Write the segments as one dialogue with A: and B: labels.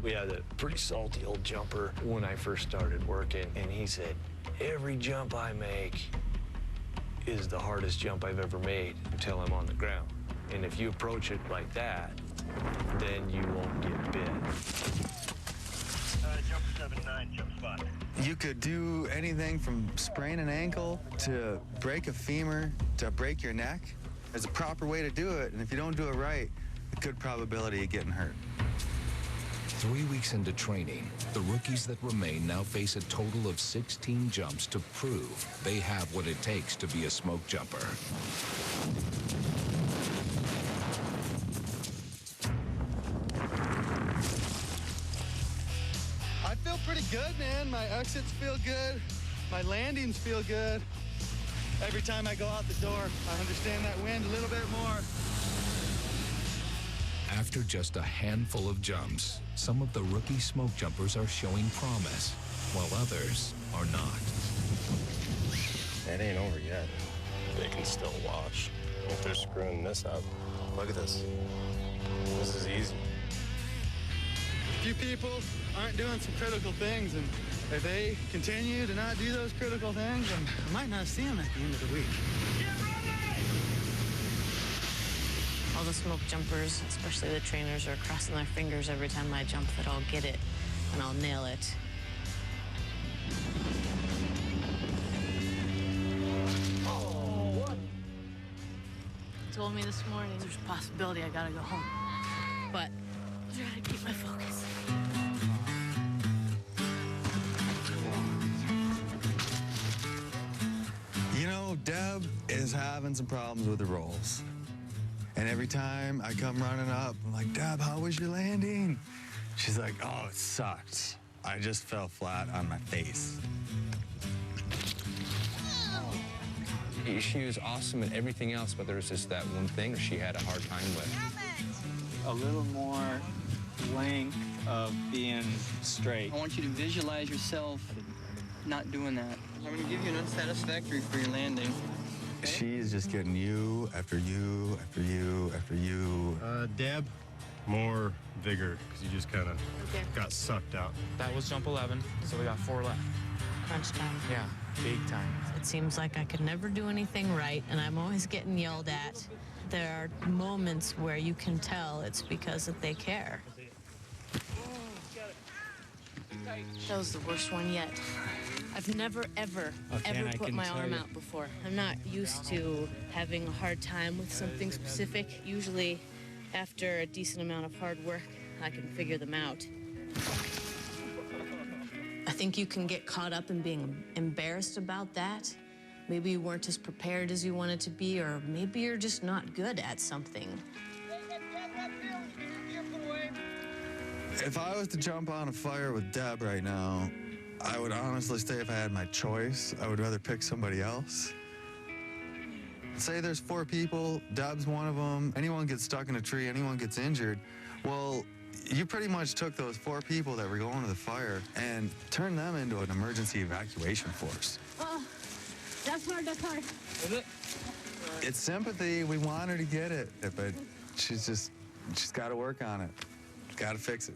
A: We had a pretty salty old jumper when I first started working, and he said, every jump I make is the hardest jump I've ever made until I'm on the ground. And if you approach it like that, then you won't get bit.
B: Jumper 7-9, jump spot.
C: You could do anything from sprain an ankle to break a femur to break your neck. There's a proper way to do it, and if you don't do it right, a good probability of getting hurt.
D: 3 weeks into training, the rookies that remain now face a total of 16 jumps to prove they have what it takes to be a smoke jumper.
C: I feel pretty good, man. My exits feel good. My landings feel good. Every time I go out the door, I understand that wind a little bit more.
D: After just a handful of jumps, some of the rookie smoke jumpers are showing promise, while others are not.
E: It ain't over yet. They can still watch. If they're screwing this up, look at this. This is easy.
C: A few people aren't doing some critical things, and if they continue to not do those critical things, I might not see them at the end of the week.
F: All the smoke jumpers, especially the trainers, are crossing their fingers every time I jump that I'll get it and I'll nail it.
C: Oh, what?
F: Told me this morning there's a possibility I gotta go home. But I'll try to keep my focus.
C: You know, Deb is having some problems with the rolls. And every time I come running up, I'm like, Deb, how was your landing? She's like, oh, it sucked. I just fell flat on my face.
G: She was awesome at everything else, but there was just that one thing she had a hard time with.
H: A little more length of being straight.
I: I want you to visualize yourself not doing that. I'm going to give you an unsatisfactory for your landing.
C: Okay? She's just getting you after you after you after you.
E: Deb, more vigor, because you just kind of got sucked out.
H: That was jump 11, so we got 4 left.
F: Crunch time.
H: Yeah, big time.
F: It seems like I could never do anything right, and I'm always getting yelled at. There are moments where you can tell it's because that they care. That was the worst one yet. I've never, ever put my arm out before. I'm not used to having a hard time with something specific. Usually, after a decent amount of hard work, I can figure them out. I think you can get caught up in being embarrassed about that. Maybe you weren't as prepared as you wanted to be, or maybe you're just not good at something.
C: If I was to jump on a fire with Deb right now, I would honestly say if I had my choice, I would rather pick somebody else. Say there's 4 people, Deb's one of them, anyone gets stuck in a tree, anyone gets injured, well, you pretty much took those 4 people that were going to the fire and turned them into an emergency evacuation force.
F: Oh, that's hard, that's hard.
H: Is it?
C: It's sympathy, we want her to get it, but she's got to work on it. Got to fix it.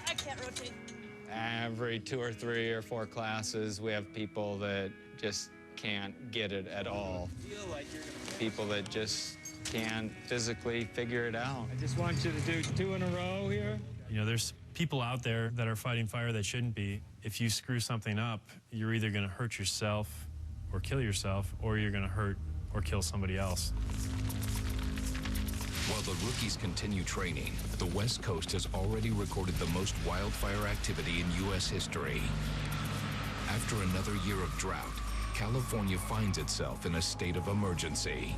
F: I can't rotate.
G: Every 2 or 3 or 4 classes, we have people that just can't get it at all. People that just can't physically figure it out.
H: I just want you to do 2 in a row here.
J: You know, there's people out there that are fighting fire that shouldn't be. If you screw something up, you're either going to hurt yourself or kill yourself, or you're going to hurt or kill somebody else.
D: While the rookies continue training, the West Coast has already recorded the most wildfire activity in U.S. history. After another year of drought, California finds itself in a state of emergency.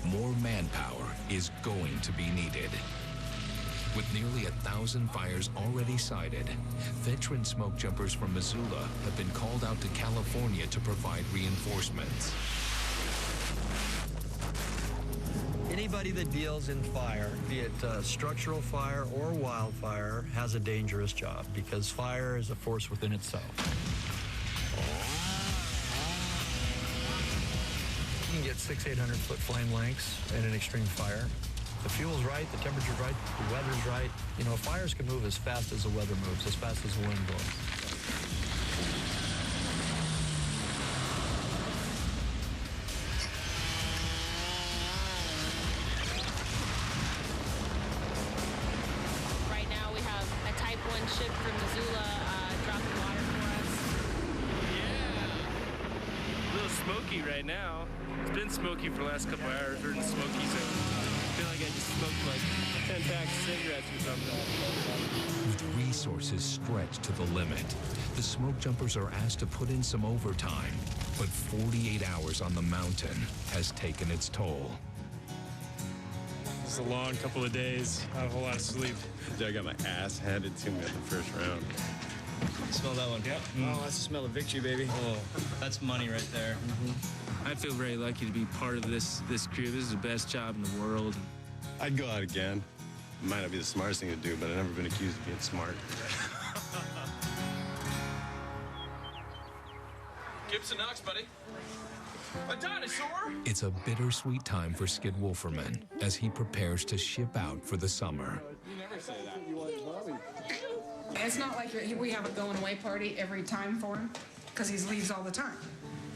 D: More manpower is going to be needed. With nearly 1,000 fires already cited, veteran smoke jumpers from Missoula have been called out to California to provide reinforcements.
A: Anybody that deals in fire, be it structural fire or wildfire, has a dangerous job because fire is a force within itself. You can get 600-800 foot flame lengths in an extreme fire.
K: The fuel's right, the temperature's right, the weather's right. You know, fires can move as fast as the weather moves, as fast as the wind blows.
F: Right now we have a Type 1 ship from Missoula dropping water for us.
B: Yeah. A little smoky right now. It's been smoky for the last couple hours. We're in the smoky zone. I feel like I just smoked like 10 packs of cigarettes or something.
D: With resources stretched to the limit, the Smokejumpers are asked to put in some overtime, but 48 hours on the mountain has taken its toll.
J: It's a long couple of days, not a whole lot of sleep.
E: I got my ass handed to me at the first round.
H: Smell that one.
J: Yep.
H: Oh, that's the smell of victory, baby. Oh, that's money right there.
B: I feel very lucky to be part of this crew. This is the best job in the world.
E: I'd go out again. It might not be the smartest thing to do, but I've never been accused of being smart.
B: Gibson Knox, buddy. A dinosaur?
D: It's a bittersweet time for Skid Wolferman as he prepares to ship out for the summer.
B: You never say that.
L: It's not like we have a going away party every time for him, because he leaves all the time.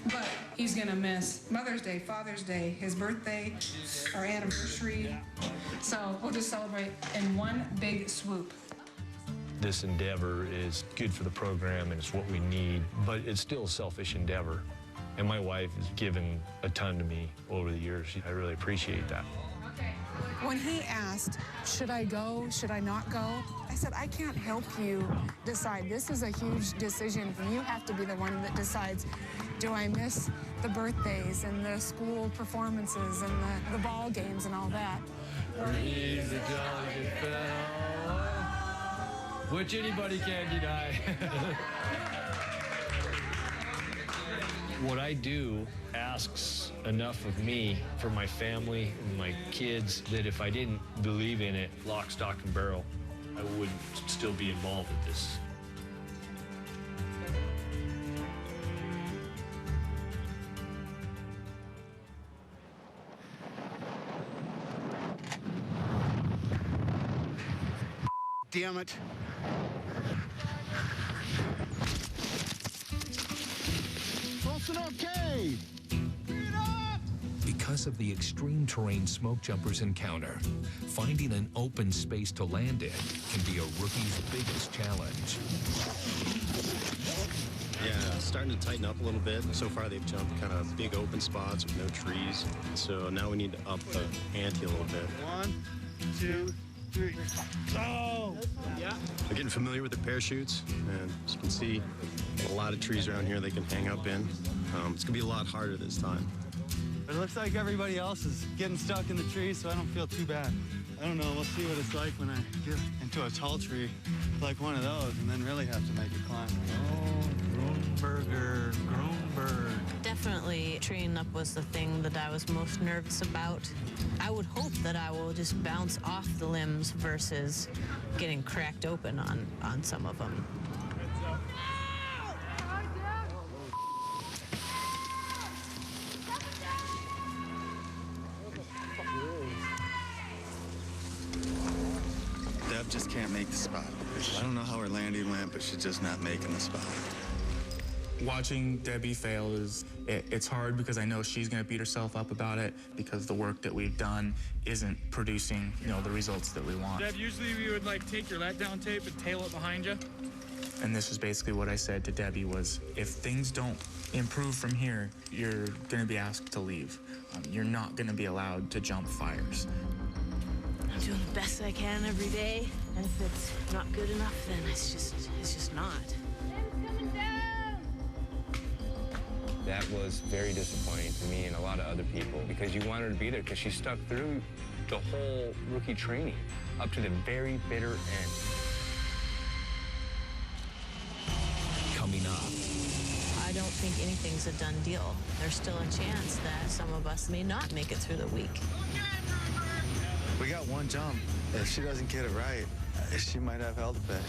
L: But he's gonna miss Mother's Day, Father's Day, his birthday, our anniversary. So we'll just celebrate in one big swoop.
A: This endeavor is good for the program and it's what we need, but it's still a selfish endeavor. And my wife has given a ton to me over the years. I really appreciate that.
L: When he asked, should I go, should I not go? I said, I can't help you decide. This is a huge decision. You have to be the one that decides, do I miss the birthdays and the school performances and the ball games and all that?
K: He's a jolly good fellow, which anybody can deny.
A: What I do asks enough of me for my family and my kids that if I didn't believe in it, lock, stock, and barrel, I wouldn't still be involved with this.
M: Damn it. Okay.
D: Because of the extreme terrain Smokejumpers encounter, finding an open space to land in can be a rookie's biggest challenge.
E: Yeah, starting to tighten up a little bit. So far they've jumped kind of big open spots with no trees. So now we need to up the ante a little bit.
M: 1, 2, 3. Oh!
E: Yeah. They're getting familiar with the parachutes, and as you can see, a lot of trees around here they can hang up in. It's gonna be a lot harder this time.
C: It looks like everybody else is getting stuck in the trees, so I don't feel too bad. I don't know, we'll see what it's like when I get into a tall tree like one of those and then really have to make a climb. Oh, Grunberger.
F: Definitely treeing up was the thing that I was most nervous about. I would hope that I will just bounce off the limbs versus getting cracked open on some of them.
C: Deb just can't make the spot. I don't know how her landing went, but she's just not making the spot.
N: Watching Debbie fail it's hard because I know she's going to beat herself up about it because the work that we've done isn't producing, the results that we want.
B: Deb, usually we would like take your letdown tape and tail it behind you.
N: And this is basically what I said to Debbie was, if things don't improve from here, you're going to be asked to leave. You're not going to be allowed to jump fires.
F: I'm doing the best I can every day, and if it's not good enough, then it's just not.
G: That was very disappointing to me and a lot of other people because you wanted her to be there because she stuck through the whole rookie training up to the very bitter end.
D: Coming up.
F: I don't think anything's a done deal. There's still a chance that some of us may not make it through the week.
C: We got one jump. If she doesn't get it right, she might have hell to pay.